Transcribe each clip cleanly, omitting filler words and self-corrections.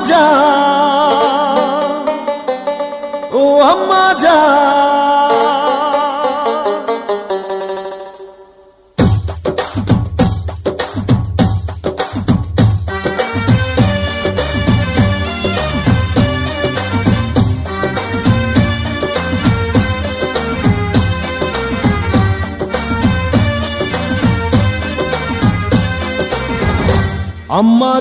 জান, ও আম্মা জান। আম্মা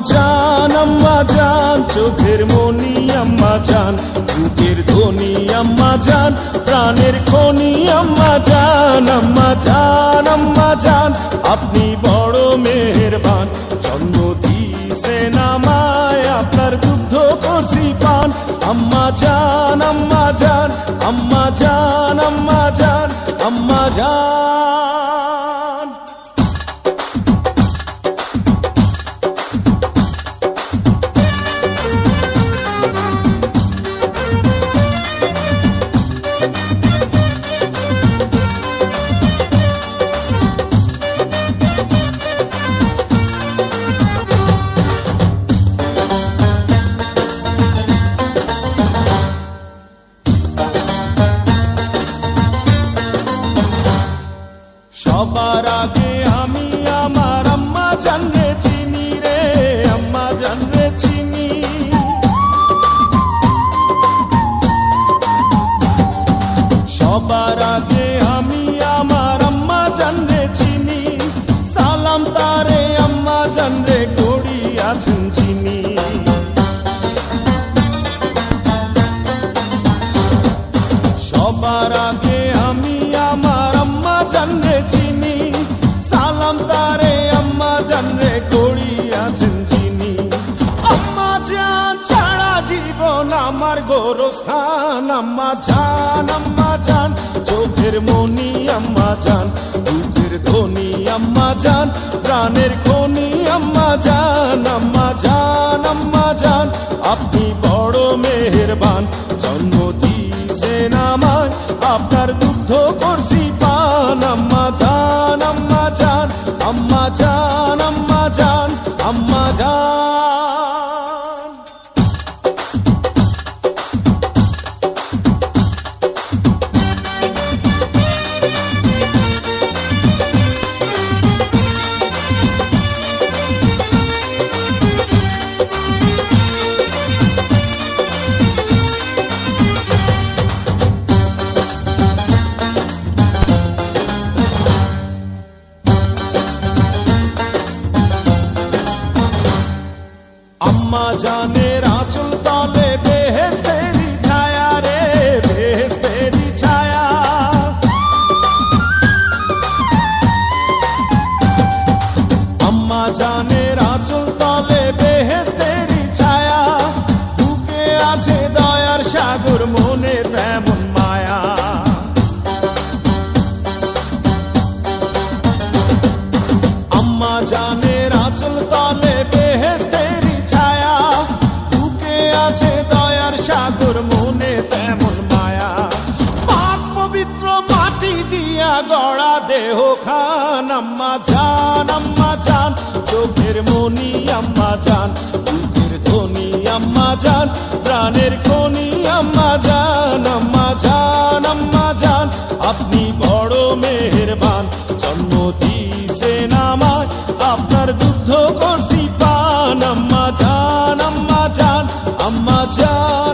জান, চোখের মনি আম্মা জান, বুকের ধ্বনি আম্মা জান, প্রাণের খনি আম্মা জান। আম্মা জান, আম্মা জান, আপনি বড় মেহেরবান, জন্ম দিয়েছেন আমায়, আপনার দুগ্ধ করছি পান। আম্মা জান, আম্মা জান, আম্মা জান, আম্মা জান, আম্মা জান। সবার আগে আমি আমার আম্মা জানরে চিনি রে, আম্মা জানরে চিনি। সবার আগে আমি আমার আম্মা জানরে চিনি, সালাম তারে আম্মা জানরে করি আছেন চিনি। সবার আগে আমি আমার আম্মা জানরে চিনি, সালাম তারে আম্মা জানরে করি আছেন চিনি। আম্মা জান ছাড়া জীবন আমার গোরস্থান। আম্মা জান, আম্মা জান, চোখের মনি আম্মা জান, বুকের ধ্বনি আম্মা জান, প্রাণের খনি আম্মা জান। আম্মা জান, আম্মা জান, আপনি বড় মেহেরবান, জন্ম দিয়েছেন আমায়, আপনার দুগ্ধ করছি পান। আম্মা জান, আম্মা জান, আম্মা জান, আম্মা জান, আম্মা জান। আম্মা জানের আঁচল তলে বেহেশতেরি ছায়া রে, বেহেশতেরি ছায়া। আম্মা জানের আঁচল তলে বেহেশতেরি ছায়া, বুকে আছে দয়ার সাগর, মনে তেমন মায়া। আম্মা জানের আঁচল তলে বেহেশতেরি ছায়া, বুকে আছে দয়ার সাগর, মনে তেমন মায়া। পাক পবিত্র মাটি দিয়া গড়া দেহ খান। আম্মা জান, আম্মা জান, চোখের মনি আম্মা জান, বুকের ধ্বনি আম্মা জান, প্রাণের খনি আম্মা জান। আম্মা জান, আম্মা জান, আপনি বড় মেহেরবান, জন্ম দিয়েছেন আমায়, আপনার দুগ্ধ করছি পান। আম্মা জান, আম্মা জান, আম্মা জান।